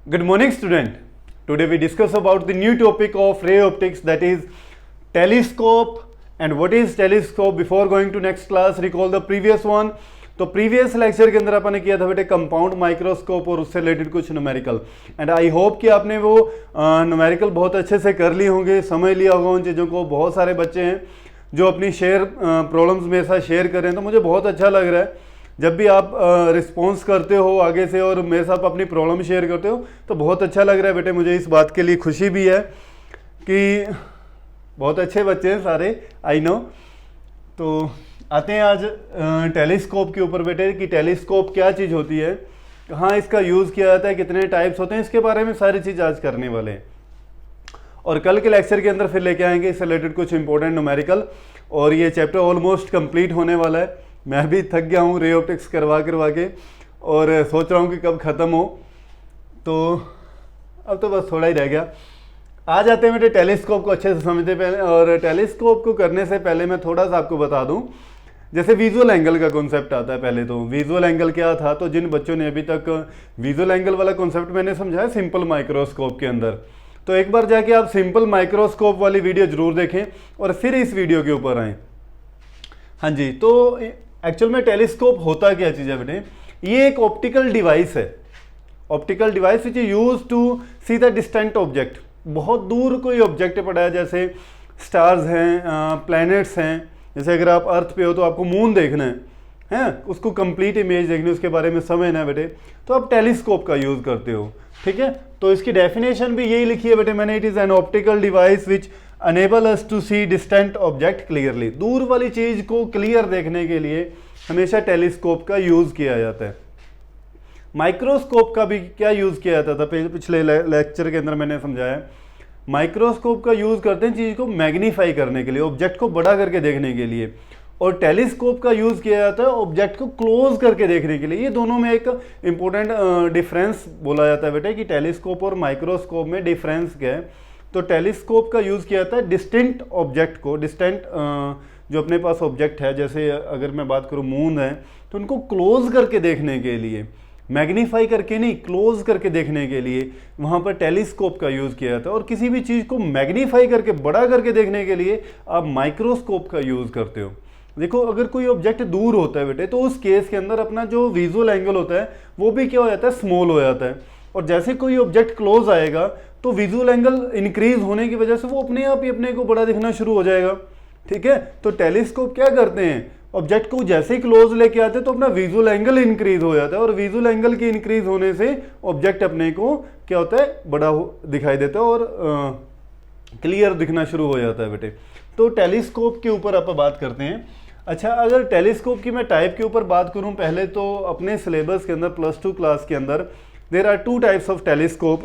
Good morning, student. Today we discuss about the new topic of ray optics, that is telescope. And what is telescope? Before going to next class, recall the previous one. तो previous lecture के अंदर अपन ने किया था बेटे compound microscope और उससे related कुछ न्यूमेरिकल, एंड आई होप कि आपने वो न्यूमेरिकल बहुत अच्छे से कर लिए होंगे, समझ लिया होगा उन चीज़ों को। बहुत सारे बच्चे हैं जो अपनी प्रॉब्लम्स मेरे साथ शेयर कर रहे हैं, तो मुझे बहुत अच्छा लग रहा है जब भी आप रिस्पॉन्स करते हो आगे से और मेरे साथ अपनी प्रॉब्लम शेयर करते हो, तो बहुत अच्छा लग रहा है बेटे। मुझे इस बात के लिए खुशी भी है कि बहुत अच्छे बच्चे हैं सारे, आई नो। तो आते हैं आज टेलीस्कोप के ऊपर बेटे, कि टेलीस्कोप क्या चीज़ होती है, कहाँ इसका यूज़ किया जाता है, कितने टाइप्स होते हैं, इसके बारे में सारी चीज़ आज करने वाले हैं। और कल के लेक्चर के अंदर फिर लेके आएंगे इससे रिलेटेड कुछ इंपॉर्टेंट न्यूमेरिकल, और ये चैप्टर ऑलमोस्ट कंप्लीट होने वाला है। मैं भी थक गया हूँ रे ऑप्टिक्स करवा के, और सोच रहा हूँ कि कब ख़त्म हो, तो अब तो बस थोड़ा ही रह गया। आ जाते हैं बेटे टेलीस्कोप को अच्छे से समझते पहले। और टेलीस्कोप को करने से पहले मैं थोड़ा सा आपको बता दूं, जैसे विजुअल एंगल का कॉन्सेप्ट आता है। पहले तो विजुअल एंगल क्या था, तो जिन बच्चों ने अभी तक विजुअल एंगल वाला कॉन्सेप्ट मैंने समझाया सिंपल माइक्रोस्कोप के अंदर, तो एक बार जाके आप सिंपल माइक्रोस्कोप वाली वीडियो जरूर देखें और फिर इस वीडियो के ऊपर आएँ। हाँ जी, तो एक्चुअल में टेलीस्कोप होता क्या चीज़ है बेटे, ये एक ऑप्टिकल डिवाइस है। Optical device which is use to see the distant object. बहुत दूर कोई ऑब्जेक्ट पड़ा है, जैसे स्टार्स हैं, प्लैनेट्स हैं। जैसे अगर आप अर्थ पे हो तो आपको मून देखना है, उसको कंप्लीट इमेज देखनी है, उसके बारे में समझना है बेटे, तो आप टेलीस्कोप का यूज़ करते हो। ठीक है, तो इसकी डेफिनेशन भी यही लिखी है बेटे मैंने, it is an optical device which enable us to see distant object clearly. दूर वाली चीज़ को क्लियर देखने के लिए हमेशा टेलीस्कोप का यूज़ किया जाता है। माइक्रोस्कोप का भी क्या यूज़ किया जाता था, पिछले लेक्चर के अंदर मैंने समझाया। माइक्रोस्कोप का यूज़ करते हैं चीज़ को मैग्नीफाई करने के लिए, ऑब्जेक्ट को बड़ा करके देखने के लिए, और टेलीस्कोप का यूज़ किया जाता है ऑब्जेक्ट को क्लोज करके देखने के लिए। ये दोनों में एक इंपॉर्टेंट डिफरेंस बोला जाता है बेटे, कि टेलीस्कोप और माइक्रोस्कोप में डिफरेंस क्या है। तो टेलीस्कोप का यूज़ किया जाता है डिस्टेंट ऑब्जेक्ट को, डिस्टेंट जो अपने पास ऑब्जेक्ट है, जैसे अगर मैं बात करूँ मून है, तो उनको क्लोज करके देखने के लिए, मैग्नीफाई करके नहीं, क्लोज करके देखने के लिए वहाँ पर टेलीस्कोप का यूज़ किया जाता है। और किसी भी चीज़ को मैग्नीफाई करके बड़ा करके देखने के लिए आप माइक्रोस्कोप का यूज़ करते हो। देखो, अगर कोई ऑब्जेक्ट दूर होता है बेटे, तो उस केस के अंदर अपना जो विजुअल एंगल होता है वो भी क्या हो जाता है, स्मॉल हो जाता है। और जैसे कोई ऑब्जेक्ट क्लोज आएगा तो विजुअल एंगल इंक्रीज होने की वजह से वो अपने आप ही अपने को बड़ा दिखना शुरू हो जाएगा। ठीक है, तो टेलीस्कोप क्या करते हैं, ऑब्जेक्ट को जैसे ही क्लोज लेके आते हैं तो अपना विजुअल एंगल इंक्रीज हो जाता है, और विजुअल एंगल के इंक्रीज होने से ऑब्जेक्ट अपने को क्या होता है, बड़ा दिखाई देता है और क्लियर दिखना शुरू हो जाता है बेटे। तो टेलीस्कोप के ऊपर आप बात करते हैं। अच्छा, अगर टेलीस्कोप की मैं टाइप के ऊपर बात करूं, पहले तो अपने सिलेबस के अंदर +2 क्लास के अंदर there are 2 types of telescope.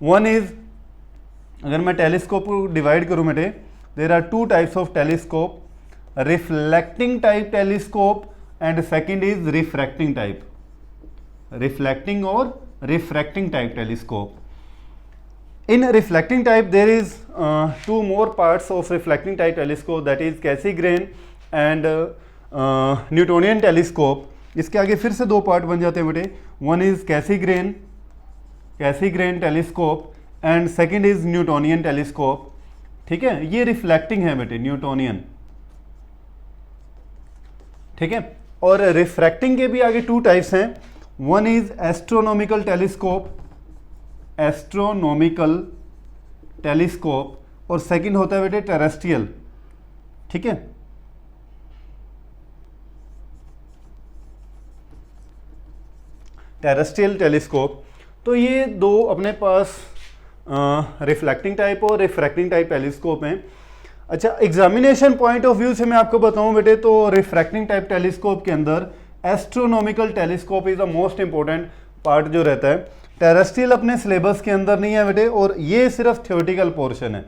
One is, अगर मैं टेलीस्कोप को डिवाइड करूं बेटे, there are 2 types of telescope, reflecting type telescope and second is refracting type. Reflecting और refracting type telescope. In reflecting type there is 2 more parts of reflecting type telescope, that is Cassegrain and Newtonian telescope। इसके आगे फिर से 2 part बन जाते हैं बेटे, one is Cassegrain telescope and second is Newtonian telescope. ठीक है, ये रिफ्लेक्टिंग है बेटे, न्यूटोनियन। ठीक है, और रिफ्रैक्टिंग के भी आगे 2 टाइप्स हैं, one is astronomical telescope, astronomical telescope, और सेकंड होता है बेटे टेरेस्ट्रियल। ठीक है, टेरेस्ट्रियल टेलीस्कोप। तो ये 2 अपने पास रिफ्लेक्टिंग टाइप और रिफ्रैक्टिंग टाइप टेलीस्कोप हैं। अच्छा, एग्जामिनेशन पॉइंट ऑफ व्यू से मैं आपको बताऊं बेटे, तो रिफ्रैक्टिंग टाइप टेलीस्कोप के अंदर astronomical telescope is the most important part जो रहता है। टेरेस्ट्रियल अपने सिलेबस के अंदर नहीं है बेटे, और ये सिर्फ थ्योरेटिकल पोर्शन है।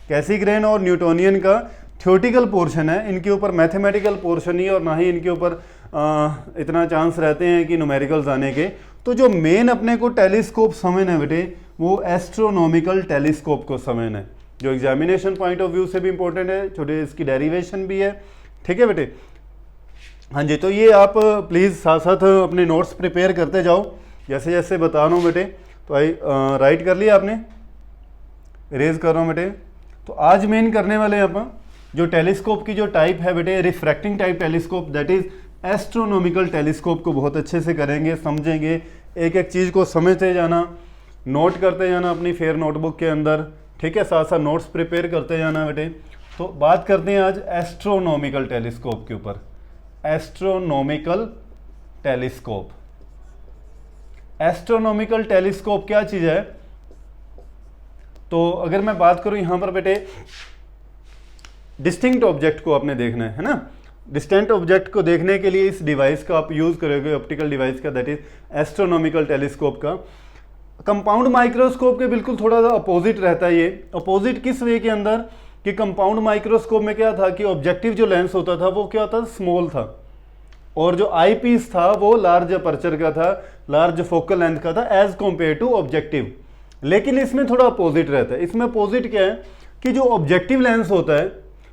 कैसीग्रेन और न्यूटोनियन का थ्योरेटिकल पोर्शन है, इनके ऊपर मैथमेटिकल पोर्शन नहीं है, और ना ही इनके ऊपर इतना चांस रहते हैं कि न्यूमेरिकल्स आने के। तो जो मेन अपने को टेलीस्कोप समझना है बेटे, वो एस्ट्रोनॉमिकल टेलीस्कोप को समझना है, जो एग्जामिनेशन पॉइंट ऑफ व्यू से भी इंपॉर्टेंट है, छोटे इसकी डेरिवेशन भी है। ठीक है बेटे, हाँ जी, तो ये आप प्लीज़ साथ साथ अपने नोट्स प्रिपेयर करते जाओ जैसे जैसे बता रहा हूँ बेटे। तो राइट कर लिया आपने, इरेज कर रहा हूँ बेटे। तो आज मेन करने वाले हैं अपन जो टेलीस्कोप की जो टाइप है बेटे, refracting type telescope, that is astronomical telescope को बहुत अच्छे से करेंगे, समझेंगे, एक एक चीज़ को समझते जाना, नोट करते जाना अपनी फेयर नोटबुक के अंदर, ठीक है, साथ साथ नोट्स प्रिपेयर करते जाना बेटे। तो बात करते हैं आज एस्ट्रोनॉमिकल टेलीस्कोप के ऊपर। एस्ट्रोनॉमिकल टेलीस्कोप, एस्ट्रोनॉमिकल टेलीस्कोप क्या चीज़ है? तो अगर मैं बात करूं यहां पर बेटे, डिस्टिंक्ट ऑब्जेक्ट को आपने देखना है ना, डिस्टेंट ऑब्जेक्ट को देखने के लिए इस डिवाइस का आप यूज करोगे, ऑप्टिकल डिवाइस का, दैट इज एस्ट्रोनॉमिकल टेलीस्कोप का। कंपाउंड माइक्रोस्कोप के बिल्कुल थोड़ा सा अपोजिट रहता है ये। अपोजिट किस वे के अंदर कि कंपाउंड माइक्रोस्कोप में क्या था कि ऑब्जेक्टिव जो लेंस होता था वो क्या था, स्मॉल था, और जो आई पीस था वो लार्ज अपर्चर का था, लार्ज फोकल लेंथ का था एज कंपेयर टू ऑब्जेक्टिव। लेकिन इसमें थोड़ा अपोजिट रहता है। इसमें अपोजिट क्या है कि जो ऑब्जेक्टिव लेंस होता है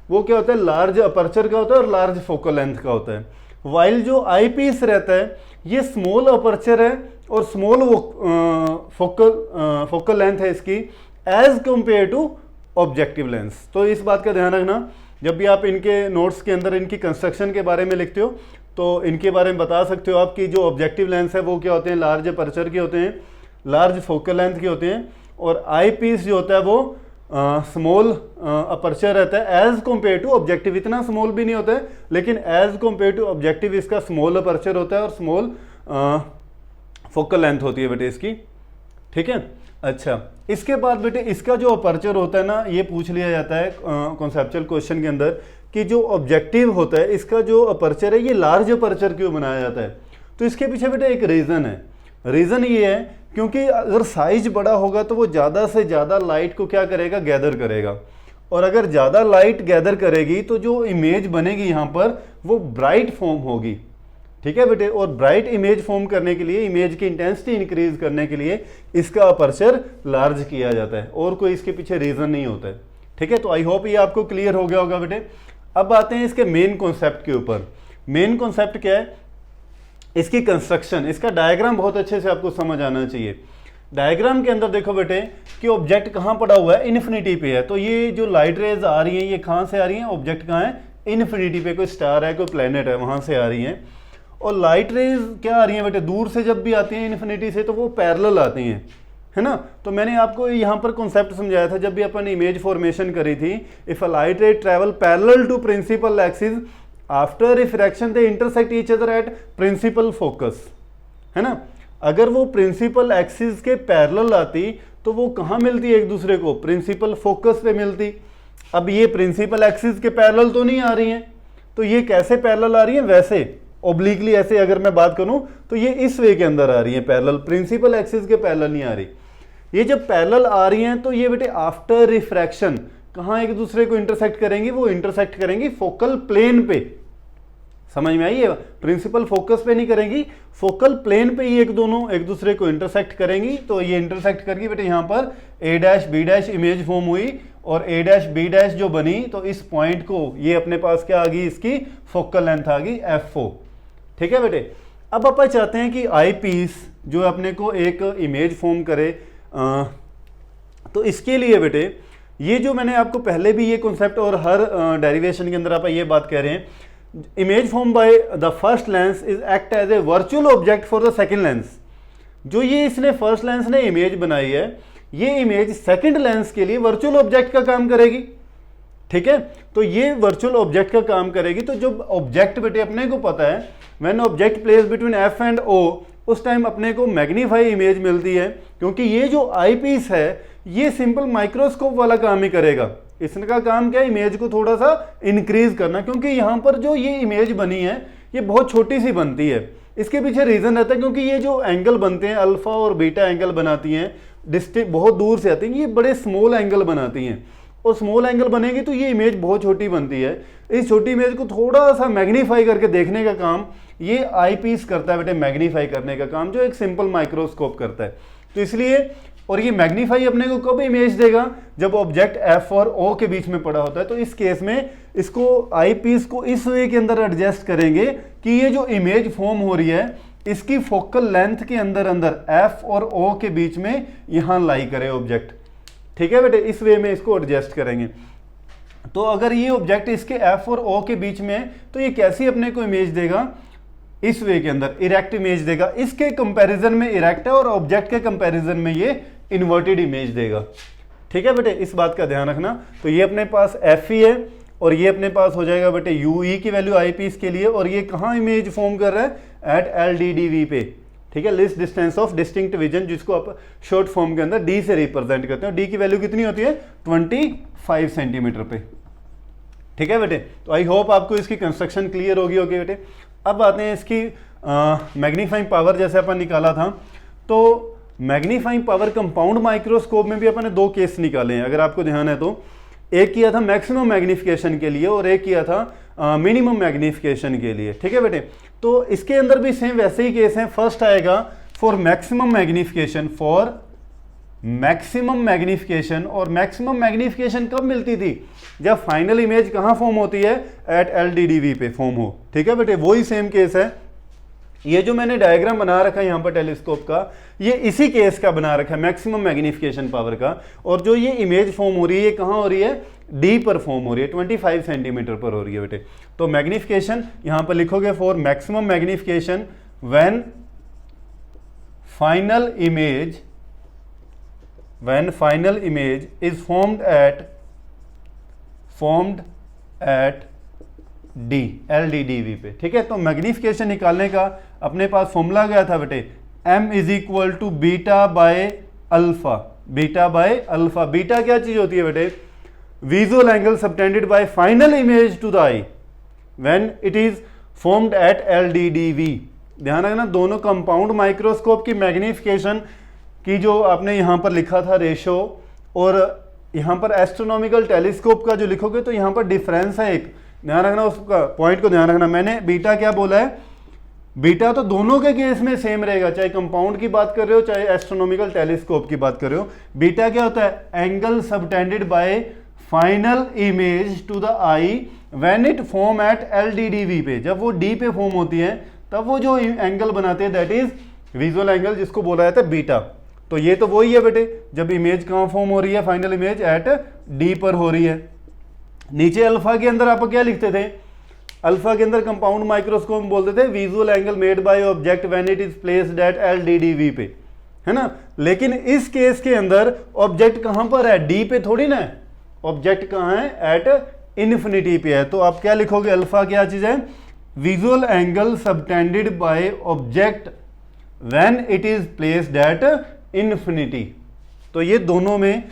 वो क्या होता है, लार्ज अपर्चर का होता है और लार्ज फोकल लेंथ का होता है, वाइल जो आई पीस रहता है ये स्मॉल अपर्चर है और स्मॉल फोकल लेंथ है इसकी as compare to objective lens. तो इस बात का ध्यान रखना, जब भी आप इनके नोट्स के अंदर इनकी कंस्ट्रक्शन के बारे में लिखते हो तो इनके बारे में बता सकते हो आप कि जो ऑब्जेक्टिव लेंस है वो क्या होते हैं, लार्ज अपर्चर के होते हैं, लार्ज फोकल लेंथ के होते हैं, और आई पीस जो होता है वो स्मॉल अपर्चर रहता है एज कंपेयर टू ऑब्जेक्टिव। इतना स्मॉल भी नहीं होता है लेकिन एज कंपेयर टू ऑब्जेक्टिव इसका स्मॉल अपर्चर होता है और स्मॉल फोकल लेंथ होती है बेटे इसकी, ठीक है। अच्छा, इसके बाद बेटे इसका जो अपर्चर होता है ना, ये पूछ लिया जाता है कॉन्सेप्चुअल क्वेश्चन के अंदर कि जो ऑब्जेक्टिव होता है इसका जो अपर्चर है ये लार्ज अपर्चर क्यों बनाया जाता है? तो इसके पीछे बेटे एक रीज़न है। रीज़न ये है क्योंकि अगर साइज बड़ा होगा तो वो ज़्यादा से ज़्यादा लाइट को क्या करेगा, गैदर करेगा, और अगर ज़्यादा लाइट गैदर करेगी तो जो इमेज बनेगी यहाँ पर वो ब्राइट फॉर्म होगी, ठीक है बेटे। और ब्राइट इमेज फॉर्म करने के लिए, इमेज की इंटेंसिटी इंक्रीज करने के लिए इसका अपर्चर लार्ज किया जाता है, और कोई इसके पीछे रीज़न नहीं होता है, ठीक है। तो आई होप ये आपको क्लियर हो गया होगा बेटे। अब आते हैं इसके मेन कॉन्सेप्ट के ऊपर। मेन कॉन्सेप्ट क्या है, इसकी कंस्ट्रक्शन, इसका डायग्राम बहुत अच्छे से आपको समझ आना चाहिए। डायग्राम के अंदर देखो बेटे कि ऑब्जेक्ट कहाँ पड़ा हुआ है, इन्फिनिटी पे है। तो ये जो लाइट रेज आ रही हैं ये कहाँ से आ रही हैं, ऑब्जेक्ट कहाँ है, इन्फिनिटी पे, कोई स्टार है, कोई प्लेनेट है, वहाँ से आ रही हैं। और लाइट रेज क्या आ रही हैं बेटे, दूर से जब भी आती हैं इन्फिनिटी से तो वो पैरेलल आती हैं, है ना। तो मैंने आपको यहाँ पर कॉन्सेप्ट समझाया था जब भी अपन इमेज फॉर्मेशन करी थी, if a light ray travel parallel to principal axis after refraction they intersect each other at principal focus, है ना। अगर वो प्रिंसिपल एक्सिस के पैरेलल आती तो वो कहाँ मिलती है एक दूसरे को, प्रिंसिपल फोकस पे मिलती। अब ये प्रिंसिपल एक्सिस के पैरेलल तो नहीं आ रही हैं, तो ये कैसे पैरेलल आ रही हैं, वैसे ओब्लिकली ऐसे अगर मैं बात करूं तो ये इस वे के अंदर आ रही हैं पैरेलल, प्रिंसिपल एक्सिस के पैरेलल नहीं आ रही। ये जब पैरेलल आ रही हैं तो ये बेटे आफ्टर रिफ्रैक्शन कहाँ एक दूसरे को इंटरसेक्ट करेंगी, वो इंटरसेक्ट करेंगी फोकल प्लेन पे। समझ में आई है, प्रिंसिपल फोकस पे नहीं करेंगी, फोकल प्लेन पे ही एक दोनों एक दूसरे को इंटरसेक्ट करेंगी। तो ये इंटरसेक्ट करके बेटे यहाँ पर A dash B dash image form हुई, और ए डैश बी डैश जो बनी तो इस पॉइंट को ये अपने पास क्या आ गई, इसकी फोकल लेंथ आ गई F4, ठीक है बेटे। अब अपन चाहते हैं कि आई पीस जो अपने को एक इमेज फॉर्म करे, तो इसके लिए बेटे ये जो मैंने आपको पहले भी ये कॉन्सेप्ट और हर डेरिवेशन के अंदर आप ये बात कह रहे हैं, image form by the first lens is act as a virtual object for the second lens. जो ये इसने फर्स्ट लेंस ने इमेज बनाई है, ये इमेज सेकंड लेंस के लिए वर्चुअल ऑब्जेक्ट का काम करेगी, ठीक है। तो ये वर्चुअल ऑब्जेक्ट का काम करेगी। तो जब ऑब्जेक्ट बेटे अपने को पता है when object place between F and O, उस टाइम अपने को मैग्नीफाई इमेज मिलती है, क्योंकि ये जो आई पीस है ये सिंपल माइक्रोस्कोप वाला काम ही करेगा। इसका काम क्या है, इमेज को थोड़ा सा इंक्रीज करना, क्योंकि यहाँ पर जो ये इमेज बनी है ये बहुत छोटी सी बनती है। इसके पीछे रीजन रहता है क्योंकि ये जो एंगल बनते हैं अल्फा और बीटा एंगल बनाती हैं, डिस्टेंस बहुत दूर से आती हैं, ये बड़े स्मॉल एंगल बनाती हैं, और स्मॉल एंगल बनेगी तो ये इमेज बहुत छोटी बनती है। इस छोटी इमेज को थोड़ा सा मैग्नीफाई करके देखने का काम ये आई पीस करता है बेटे, मैग्नीफाई करने का काम जो एक सिंपल माइक्रोस्कोप करता है। तो इसलिए, और ये मैग्नीफाई अपने को कब इमेज देगा, जब ऑब्जेक्ट F और O के बीच में पड़ा होता है। तो इस केस में इसको आई पीस को इस वे के अंदर एडजस्ट करेंगे कि ये जो इमेज फॉर्म हो रही है इसकी फोकल लेंथ के अंदर अंदर एफ और ओ के बीच में यहां लाई करे ऑब्जेक्ट। ठीक है बेटे, इस वे में इसको एडजस्ट करेंगे। तो अगर ये ऑब्जेक्ट इसके एफ और ओ के बीच में है तो ये कैसी अपने को इमेज देगा, इस वे के अंदर इरेक्ट इमेज देगा। इसके कंपैरिजन में इरेक्ट है और ऑब्जेक्ट के कंपैरिजन में ये इन्वर्टेड इमेज देगा। ठीक है बेटे, इस बात का ध्यान रखना। तो ये अपने पास एफ ई है और ये अपने पास हो जाएगा बेटे यू ई की वैल्यू आई पीस के लिए, और ये कहाँ इमेज फॉर्म कर रहा है, at L D D V पे। ठीक है, least distance of distinct vision, जिसको आप शॉर्ट फॉर्म के अंदर डी से रिप्रेजेंट करते हैं। डी की वैल्यू कितनी होती है, 25 सेंटीमीटर पे। ठीक है बेटे, तो आई होप आपको इसकी कंस्ट्रक्शन क्लियर होगी बेटे। अब आते हैं इसकी मैग्नीफाइंग पावर। जैसे अपन निकाला था, तो मैग्नीफाइंग पावर कंपाउंड माइक्रोस्कोप में भी अपन ने दो केस निकाले हैं, अगर आपको ध्यान है तो। एक किया था मैक्सिमम मैग्निफिकेशन के लिए और एक किया था मिनिमम मैग्निफिकेशन के लिए। ठीक है बेटे, तो इसके अंदर भी सेम वैसे ही केस हैं। फर्स्ट आएगा for maximum magnification, for maximum magnification. और मैक्सिमम मैग्निफिकेशन कब मिलती थी, जब फाइनल इमेज कहाँ फॉर्म होती है, एट LDDV पे फॉर्म हो। ठीक है बेटे, वही सेम केस है। ये जो मैंने डायग्राम बना रखा है यहाँ पर टेलीस्कोप का, ये इसी केस का बना रखा है, मैक्सिमम मैग्निफिकेशन पावर का। और जो ये इमेज फॉर्म हो रही है, ये कहाँ हो रही है, डी पर फॉर्म हो रही है, 25 सेंटीमीटर पर हो रही है बेटे। तो मैग्निफिकेशन यहाँ पर लिखोगे for maximum magnification when final image is formed eight D LDDV पे। ठीक है, तो मैग्निफिकेशन निकालने का अपने पास फॉर्मूला गया था बेटे, m is equal to beta by alpha. Beta by alpha, beta क्या चीज होती है बेटे, visual angle subtended by final image to the eye when it is formed at LDDV। ध्यान रखना, दोनों कंपाउंड माइक्रोस्कोप की मैग्निफिकेशन की जो आपने यहां पर लिखा था रेशो, और यहां पर एस्ट्रोनॉमिकल टेलीस्कोप का जो लिखोगे तो यहां पर डिफरेंस है एक, ध्यान रखना, उसका पॉइंट को ध्यान रखना। मैंने बीटा क्या बोला है, बीटा तो दोनों के केस में सेम रहेगा, चाहे कंपाउंड की बात कर रहे हो चाहे एस्ट्रोनॉमिकल टेलीस्कोप की बात कर रहे हो। बीटा क्या होता है, angle subtended by final image to the eye when it form at LDDV पे। जब वो डी पे फॉर्म होती है तब वो जो एंगल बनाते हैं दैट इज विजुअल एंगल, जिसको बोला जाता है बीटा। तो ये तो वही है बेटे, जब इमेज कहाँ फॉर्म हो रही है, फाइनल इमेज एट डी पर हो रही है। नीचे अल्फा के अंदर आप क्या लिखते थे, अल्फा के अंदर कंपाउंड माइक्रोस्कोप में बोलते थे visual angle made by object when it is placed at LDDV पे, है ना। लेकिन इस केस के अंदर ऑब्जेक्ट कहां पर है, डी पे थोड़ी ना है, ऑब्जेक्ट कहां है, एट इन्फिनिटी पे है। तो आप क्या लिखोगे, अल्फा क्या चीज है, visual angle subtended by object when it is placed at infinity. तो ये दोनों में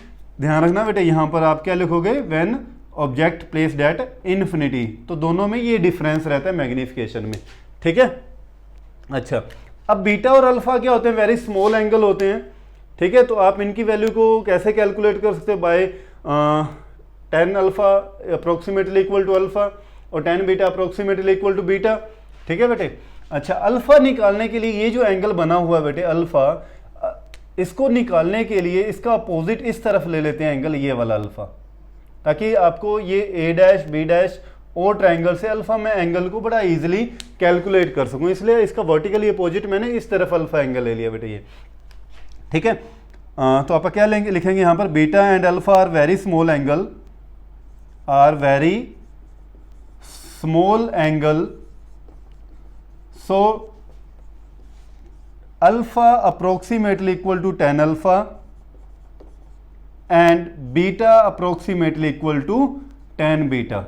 ध्यान रखना बेटे, यहां पर आप क्या लिखोगे, when object placed at infinity. तो दोनों में ये डिफरेंस रहता है मैग्निफिकेशन में। ठीक है, अच्छा, अब बीटा और अल्फा क्या होते हैं, वेरी स्मॉल एंगल होते हैं। ठीक है, तो आप इनकी वैल्यू को कैसे कैलकुलेट कर सकते हो, by 10 alpha approximately equal to alpha और 10 beta approximately equal to beta. ठीक है बेटे, अच्छा, अल्फा निकालने के लिए ये जो एंगल बना हुआ है बेटे अल्फा, इसको निकालने के लिए इसका अपोजिट इस तरफ ले लेते हैं एंगल, ये वाला अल्फा, ताकि आपको ये ए डैश बी डैश और ट्रायंगल से अल्फा में एंगल को बड़ा इजीली कैलकुलेट कर सकूं, इसलिए इसका वर्टिकली अपोजिट मैंने इस तरफ अल्फा एंगल ले लिया बेटे ये। ठीक है, तो आप क्या लेंगे, लिखेंगे यहां पर beta and alpha are very small angle, are very small angle, so alpha approximately equal to 10 alpha and beta approximately equal to 10 beta.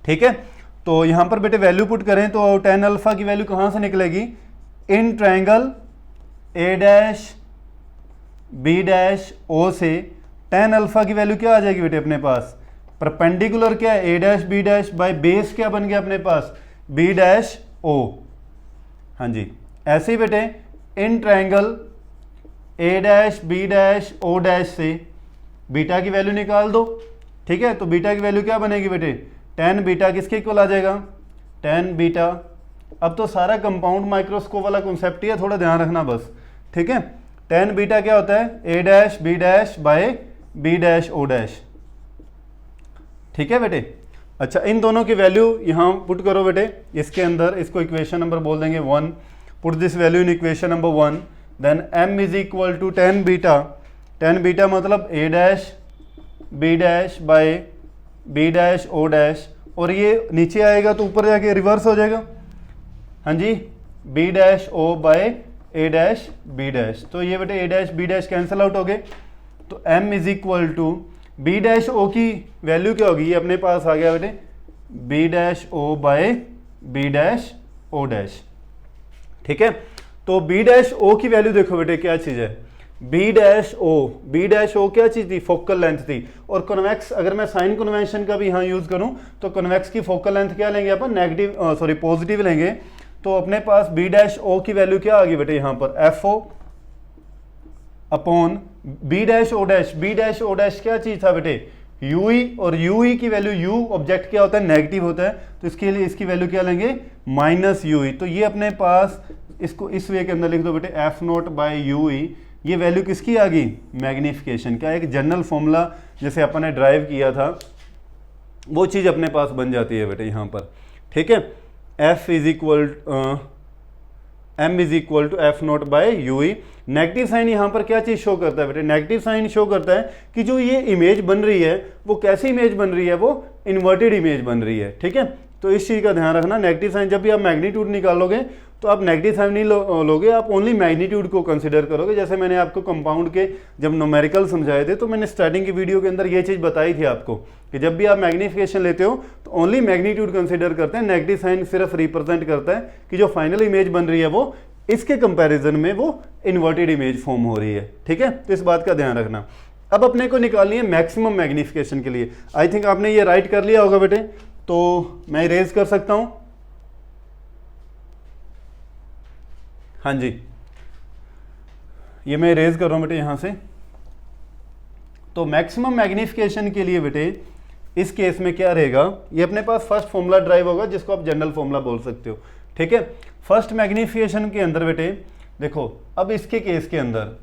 ठीक है, तो यहां पर बेटे वैल्यू पुट करें तो 10 अल्फा की वैल्यू कहां से निकलेगी, in triangle A dash B dash O से 10 अल्फा की वैल्यू क्या आ जाएगी बेटे अपने पास, परपेंडिकुलर क्या है, A dash B dash by base क्या बन गया अपने पास, बी डैश ओ। हाँ जी, ऐसे ही बेटे in triangle A dash B dash O dash से बीटा की वैल्यू निकाल दो। ठीक है, तो बीटा की वैल्यू क्या बनेगी बेटे, 10 बीटा किसके इक्वल आ जाएगा, 10 बीटा। अब तो सारा कंपाउंड माइक्रोस्कोप वाला कॉन्सेप्ट ही है, थोड़ा ध्यान रखना बस। ठीक है, 10 बीटा क्या होता है, A dash B dash by B dash O dash. ठीक है बेटे, अच्छा, इन दोनों की वैल्यू यहाँ पुट करो बेटे इसके अंदर, इसको इक्वेशन नंबर बोल देंगे 1। Put this value in equation number 1, then m is equal to ten beta मतलब a dash b dash by b dash o dash, और ये नीचे आएगा तो ऊपर जाके रिवर्स हो जाएगा, हाँ जी, b dash o by a dash b dash. तो ये बेटे a dash b dash cancel out हो गए, तो m is equal to b dash o की वैल्यू क्या होगी, ये अपने पास आ गया बेटे b dash o by b dash o dash. ठीक है, तो b डैश o की वैल्यू देखो बेटे क्या चीज़ है, b डैश o क्या चीज़ थी, फोकल लेंथ थी। और कन्वेक्स, अगर मैं साइन कन्वेंशन का भी यहाँ यूज़ करूँ तो कन्वेक्स की फोकल लेंथ क्या लेंगे अपन, नेगेटिव पॉजिटिव लेंगे। तो अपने पास b डैश o की वैल्यू क्या आ गई बेटे यहाँ पर, FO upon b dash o dash. b dash o dash क्या चीज़ था बेटे, यूई, और यूई की वैल्यू, यू ऑब्जेक्ट क्या होता है, नेगेटिव होता है, तो इसके लिए इसकी वैल्यू क्या लेंगे, माइनस यूई। तो ये अपने पास इसको इस वे के अंदर लिख दो बेटे, एफ नॉट बाई यूई। ये वैल्यू किसकी आ गई, मैग्निफिकेशन का। एक जनरल फॉर्मूला जैसे अपन ने ड्राइव किया था वो चीज़ अपने पास बन जाती है बेटे यहाँ पर। ठीक है, F is equal M is equal to F nought by U E. Negative sign यहाँ पर क्या चीज़ शो करता है बेटे, नेगेटिव साइन शो करता है कि जो ये इमेज बन रही है वो कैसी इमेज बन रही है, वो इन्वर्टेड इमेज बन रही है। ठीक है, तो इस चीज़ का ध्यान रखना। नेगेटिव साइन जब भी आप मैग्नीट्यूड निकालोगे तो आप नेगेटिव साइन नहीं लोगे, आप ओनली मैग्नीट्यूड को कंसीडर करोगे। जैसे मैंने आपको कंपाउंड के जब न्यूमेरिकल समझाए थे तो मैंने स्टार्टिंग की वीडियो के अंदर ये चीज़ बताई थी आपको कि जब भी आप मैग्नीफिकेशन लेते हो तो ओनली मैग्नीट्यूड कंसीडर करते हैं, नेगेटिव साइन सिर्फ रिप्रेजेंट करता है कि जो फाइनल इमेज बन रही है वो इसके कंपैरिजन में वो इन्वर्टेड इमेज फॉर्म हो रही है। ठीक है, तो इस बात का ध्यान रखना। अब अपने को निकालनी है मैक्सिमम मैग्नीफिकेशन के लिए। आई थिंक आपने ये राइट कर लिया होगा बेटे, तो मैं इरेज कर सकता हूं, हाँ जी, ये मैं इरेज कर रहा हूं बेटे यहां से। तो मैक्सिमम मैग्नीफिकेशन के लिए बेटे इस केस में क्या रहेगा, ये अपने पास फर्स्ट फॉर्मूला ड्राइव होगा जिसको आप जनरल फॉर्मूला बोल सकते हो। ठीक है, फर्स्ट मैग्नीफिकेशन के अंदर बेटे देखो, अब इसके केस के अंदर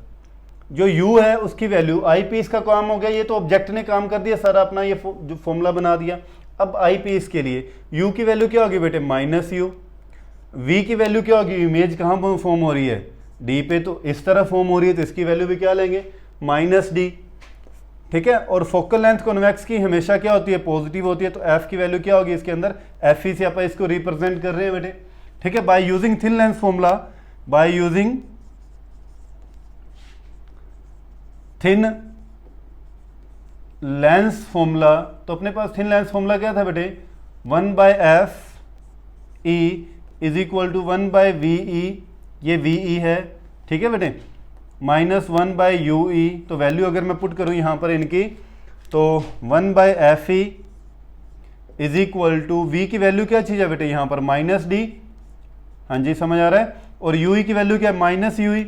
जो u है उसकी वैल्यू, आई पीस का काम हो गया, ये तो ऑब्जेक्ट ने काम कर दिया सारा अपना, ये जो फॉर्मूला बना दिया। अब आई पीस के लिए u की वैल्यू क्या होगी बेटे, माइनस यू। v की वैल्यू क्या होगी, इमेज कहाँ फॉर्म हो रही है, d पे, तो इस तरह फॉर्म हो रही है तो इसकी वैल्यू भी क्या लेंगे, माइनस d। ठीक है, और फोकल लेंथ कॉन्वेक्स की हमेशा क्या होती है, पॉजिटिव होती है, तो f की वैल्यू क्या होगी इसके अंदर, एफ ई से आप इसको रिप्रेजेंट कर रहे हैं बेटे। ठीक है, by using thin lens formula, by using thin lens formula, तो अपने पास थिन लेंस फॉर्मूला क्या था बेटे, 1 by F E is equal to 1 by V E, ये वी ई है। ठीक है बेटे, माइनस 1 बाय यू ई, तो वैल्यू अगर मैं पुट करूं यहाँ पर इनकी, तो 1 by F E is equal to, V की वैल्यू क्या चीज़ है बेटे यहाँ पर, माइनस डी। हाँ जी, समझ आ रहा है। और यू ई की वैल्यू क्या है, माइनस यू ई।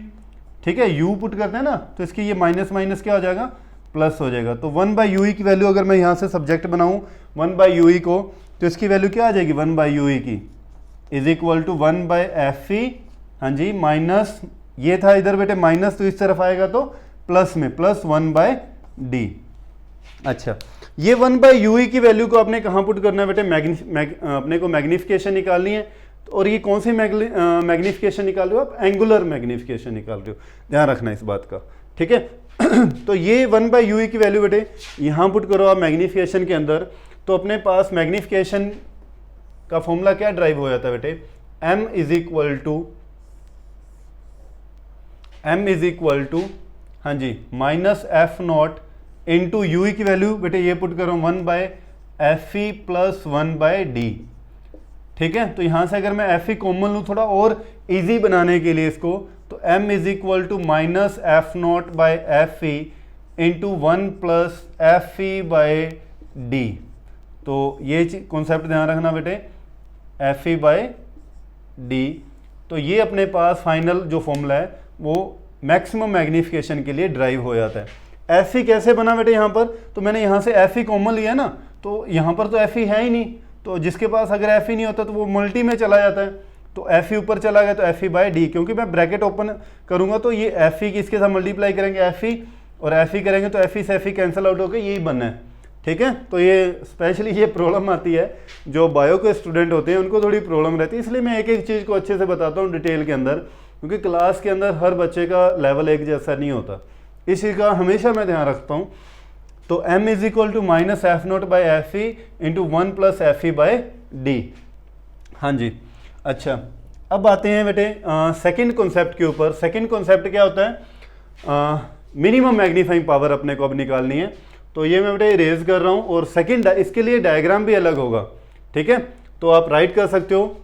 ठीक है, u पुट करते हैं ना तो इसकी ये माइनस माइनस क्या हो जाएगा, प्लस हो जाएगा। तो 1 बाई यू ई की वैल्यू अगर मैं यहाँ से सब्जेक्ट बनाऊँ 1 बाई यू ई को, तो इसकी वैल्यू क्या आ जाएगी, 1 बाई यू ई की is equal to 1 by F E. हाँ जी, माइनस ये था इधर बेटे माइनस, तो इस तरफ आएगा तो प्लस में, प्लस 1 बाय डी। अच्छा, ये 1 बाई यू ई की वैल्यू को आपने कहाँ पुट करना है बेटे, अपने को मैग्नीफिकेशन निकालनी है। और ये कौन सी मैग्नीफिकेशन निकाल रहे हो आप, एंगुलर मैग्नीफिकेशन निकाल रहे हो, ध्यान रखना इस बात का। ठीक है, तो ये 1 बाई यू ई की वैल्यू बेटे यहाँ पुट करो आप मैग्नीफिकेशन के अंदर, तो अपने पास मैग्नीफिकेशन का फॉर्मूला क्या ड्राइव हो जाता है बेटे, m इज इक्वल टू हाँ जी minus F naught into U E की वैल्यू बेटे ये पुट करो 1 by F E plus 1 by D. ठीक है, तो यहां से अगर मैं एफ ई कॉमन लूँ थोड़ा और इजी बनाने के लिए इसको, तो m is equal to minus F nought by F E into 1 plus F E by D. तो ये कॉन्सेप्ट ध्यान रखना बेटे, एफ ई बाय डी। तो ये अपने पास फाइनल जो फॉर्मूला है वो मैक्सिमम मैग्नीफिकेशन के लिए ड्राइव हो जाता है। एफ ई कैसे बना बेटे यहाँ पर, तो मैंने यहाँ से एफ ई कॉमन लिया ना, तो यहाँ पर तो एफ ई है ही नहीं, तो जिसके पास अगर एफ ई नहीं होता तो वो मल्टी में चला जाता है, तो एफ ई ऊपर चला गया तो एफ ई बाय डी, क्योंकि मैं ब्रैकेट ओपन करूंगा तो ये एफ ई किसके साथ मल्टीप्लाई करेंगे, एफ ई, और एफ ई करेंगे तो एफ ई से एफ ई कैंसिल आउट होकर यही बनना है। ठीक है। तो ये स्पेशली ये प्रॉब्लम आती है, जो बायो के स्टूडेंट होते हैं उनको थोड़ी प्रॉब्लम रहती है, इसलिए मैं एक एक चीज़ को अच्छे से बताता हूँ डिटेल के अंदर, क्योंकि क्लास के अंदर हर बच्चे का लेवल एक जैसा नहीं होता, इसी का हमेशा मैं ध्यान रखता हूँ। तो m is equal to minus F nought by F E into 1 plus F E by D. हाँ जी, अच्छा अब आते हैं बेटे सेकंड कॉन्सेप्ट के ऊपर। सेकंड कॉन्सेप्ट क्या होता है, मिनिमम मैग्नीफाइंग पावर अपने को अब निकालनी है। तो ये मैं बेटे इरेज कर रहा हूँ, और सेकंड इसके लिए डायग्राम भी अलग होगा, ठीक है। तो आप राइट कर सकते हो।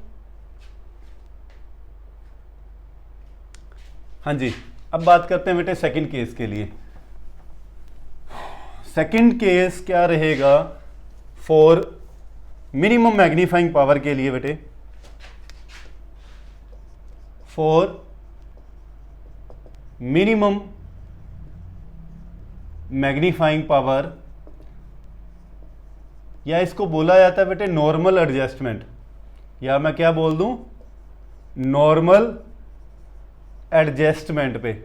हाँ जी, अब बात करते हैं बेटे सेकंड केस के लिए। सेकंड केस क्या रहेगा फॉर मिनिमम मैग्नीफाइंग पावर के लिए बेटे, फॉर मिनिमम मैग्नीफाइंग पावर, या इसको बोला जाता है बेटे नॉर्मल एडजस्टमेंट, या मैं क्या बोल दूं, नॉर्मल एडजस्टमेंट पे।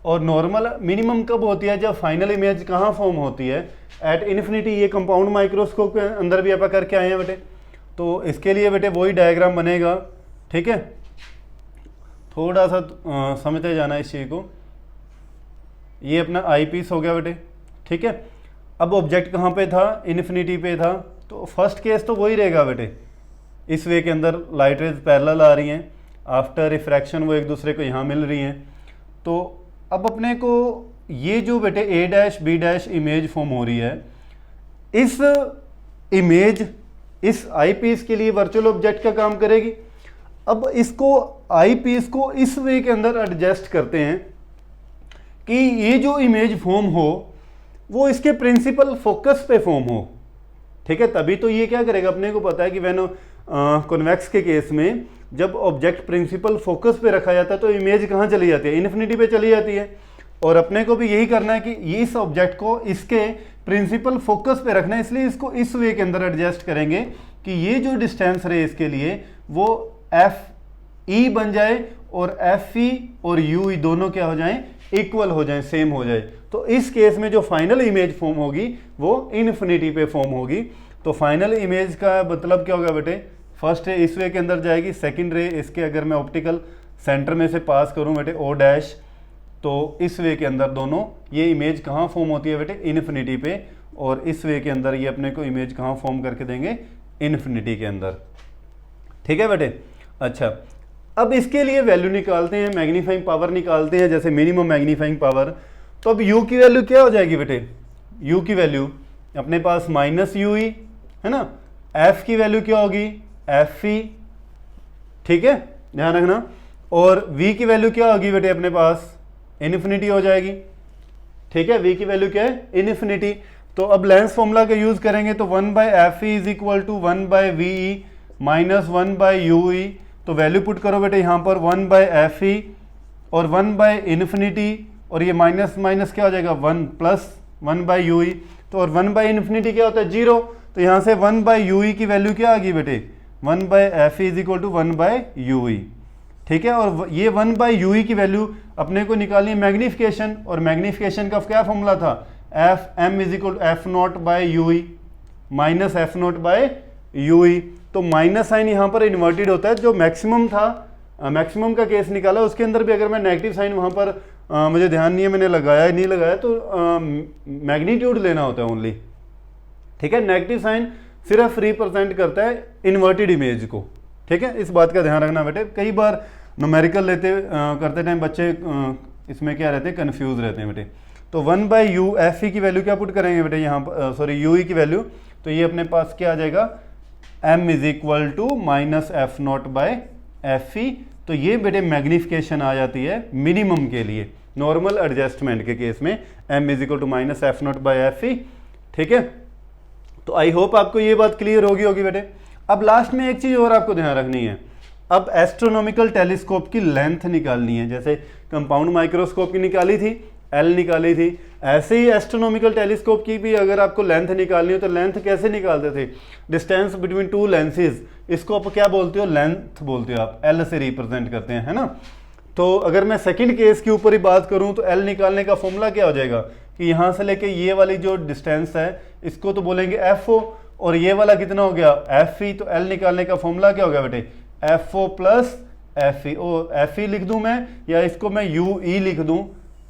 और नॉर्मल मिनिमम कब होती है, जब फाइनल इमेज कहाँ फॉर्म होती है, एट इन्फिनिटी। ये कंपाउंड माइक्रोस्कोप के अंदर भी आप करके आए हैं बेटे, तो इसके लिए बेटे वही डायग्राम बनेगा, ठीक है। थोड़ा सा समझते जाना इस चीज़ को। ये अपना आई पीस हो गया बेटे, ठीक है। अब ऑब्जेक्ट कहाँ पे था, इन्फिनिटी पे था, तो फर्स्ट केस तो वही रहेगा बेटे। इस वे के अंदर लाइट रेज पैरेलल आ रही हैं, आफ्टर रिफ्रैक्शन वो एक दूसरे को यहाँ मिल रही हैं। तो अब अपने को ये जो बेटे A dash B dash image form हो रही है, इस इमेज इस आई पीस के लिए वर्चुअल ऑब्जेक्ट का काम करेगी। अब इसको आई पीस को इस वे के अंदर एडजस्ट करते हैं कि ये जो इमेज फॉर्म हो वो इसके प्रिंसिपल फोकस पे फॉर्म हो, ठीक है। तभी तो ये क्या करेगा, अपने को पता है कि व्हेन कॉन्वेक्स के केस में जब ऑब्जेक्ट प्रिंसिपल फोकस पे रखा जाता है तो इमेज कहाँ चली जाती है, इन्फिनिटी पे चली जाती है। और अपने को भी यही करना है कि इस ऑब्जेक्ट को इसके प्रिंसिपल फोकस पे रखना है, इसलिए इसको इस वे के अंदर एडजस्ट करेंगे कि ये जो डिस्टेंस रहे इसके लिए वो एफ ई बन जाए, और एफ ई और यू ई दोनों क्या हो जाएं, इक्वल हो जाए, सेम हो जाए। तो इस केस में जो फाइनल इमेज फॉर्म होगी वो इन्फिनिटी पे फॉर्म होगी। तो फाइनल इमेज का मतलब क्या होगा बेटे, फर्स्ट रे इस वे के अंदर जाएगी, सेकंड रे इसके अगर मैं ऑप्टिकल सेंटर में से पास करूं बेटे ओ डैश, तो इस वे के अंदर दोनों ये इमेज कहाँ फॉर्म होती है बेटे, इन्फिनिटी पे। और इस वे के अंदर ये अपने को इमेज कहाँ फॉर्म करके देंगे, इन्फिनिटी के अंदर, ठीक है बेटे। अच्छा, अब इसके लिए वैल्यू निकालते हैं, मैग्नीफाइंग पावर निकालते हैं, जैसे मिनिमम मैग्नीफाइंग पावर। तो अब u की वैल्यू क्या हो जाएगी बेटे, u की वैल्यू अपने पास माइनस यू ई है ना, f की वैल्यू क्या होगी, एफ ई, ठीक है, ध्यान रखना। और v की वैल्यू क्या होगी बेटे अपने पास, इन्फिनिटी हो जाएगी, ठीक है। v की वैल्यू क्या है, इन्फिनिटी। तो अब लेंस फॉर्मूला का यूज करेंगे, तो 1 by F E is equal to 1 by V E minus 1 by U E. तो वैल्यू पुट करो बेटे यहाँ पर 1 बाई एफ ई और 1 बाई इन्फिनिटी, और ये माइनस माइनस क्या हो जाएगा 1 प्लस 1 बाई यू ई। तो और 1 बाई इन्फिनिटी क्या होता है, 0। तो यहाँ से 1 बाई यू ई की वैल्यू क्या आ गई बेटे, 1 by F E is equal to 1 by U E, ठीक है। और ये 1 बाई यू ई की वैल्यू अपने को निकालनी है मैग्नीफिकेशन, और मैग्नीफिकेशन का क्या फॉर्मूला था, F M is equal to F nought by U E minus F nought by U E. तो माइनस साइन यहाँ पर इन्वर्टेड होता है, जो मैक्सिमम था, मैक्सिमम का केस निकाला उसके अंदर भी अगर मैं नेगेटिव साइन वहाँ पर मुझे ध्यान नहीं है मैंने लगाया नहीं लगाया, तो मैग्नीट्यूड लेना होता है ओनली, ठीक है। नेगेटिव साइन सिर्फ रिप्रेजेंट करता है इन्वर्टेड इमेज को, ठीक है। इस बात का ध्यान रखना बेटे, कई बार न्यूमेरिकल करते टाइम बच्चे इसमें क्या रहते हैं, कन्फ्यूज रहते हैं बेटे। तो 1 बाई यू एफ ई की वैल्यू क्या पुट करेंगे बेटे यहाँ पर, सॉरी यू ई की वैल्यू, तो ये अपने पास क्या आ जाएगा, m is equal to minus F nought by F E. तो ये बेटे मैग्नीफिकेशन आ जाती है मिनिमम के लिए, नॉर्मल एडजस्टमेंट के केस में m is equal to minus F nought by F E, ठीक है। तो आई होप आपको ये बात क्लियर होगी बेटे। अब लास्ट में एक चीज़ और आपको ध्यान रखनी है, अब एस्ट्रोनॉमिकल टेलीस्कोप की लेंथ निकालनी है, जैसे कंपाउंड माइक्रोस्कोप की निकाली थी, L निकाली थी, ऐसे ही एस्ट्रोनॉमिकल टेलीस्कोप की भी अगर आपको लेंथ निकालनी हो तो लेंथ कैसे निकालते थे, डिस्टेंस बिटवीन टू लेंसेज, इसको आप क्या बोलते हो, लेंथ बोलते हो आप, L से रिप्रेजेंट करते हैं, है ना। तो अगर मैं सेकंड केस के ऊपर ही बात करूं तो एल निकालने का फॉर्मूला क्या हो जाएगा कि यहाँ से लेके ये वाली जो डिस्टेंस है इसको तो बोलेंगे एफ ओ, और ये वाला कितना हो गया एफ ई। तो एल निकालने का फॉर्मूला क्या हो गया बेटे F O plus F E. O F E लिख दूं मैं या इसको मैं यू ई लिख दूं,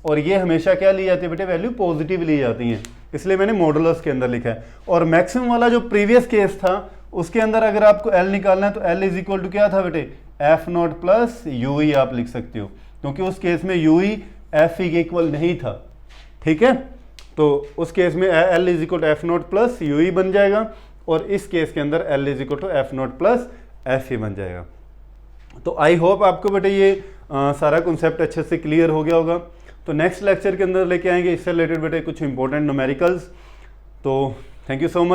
और ये हमेशा क्या ली जाती है बेटे वैल्यू पॉजिटिव ली जाती है, इसलिए मैंने मॉडुलस के अंदर लिखा है। और मैक्सिमम वाला जो प्रीवियस केस था उसके अंदर अगर आपको एल निकालना है तो एल इज इक्वल टू क्या था बेटे एफ नॉट प्लस यू ई आप लिख सकते हो, क्योंकि उस केस में यू ई एफ ई के इक्वल नहीं था। ठीक है, तो उस केस में L is equal to F nought plus U E बन जाएगा, और इस केस के अंदर L is equal to F nought plus F E बन जाएगा। तो आई होप आपको बेटे ये सारा कॉन्सेप्ट अच्छे से क्लियर हो गया होगा। तो नेक्स्ट लेक्चर के अंदर लेके आएंगे इससे रिलेटेड बेटे कुछ इंपॉर्टेंट न्यूमेरिकल्स। तो थैंक यू सो मच।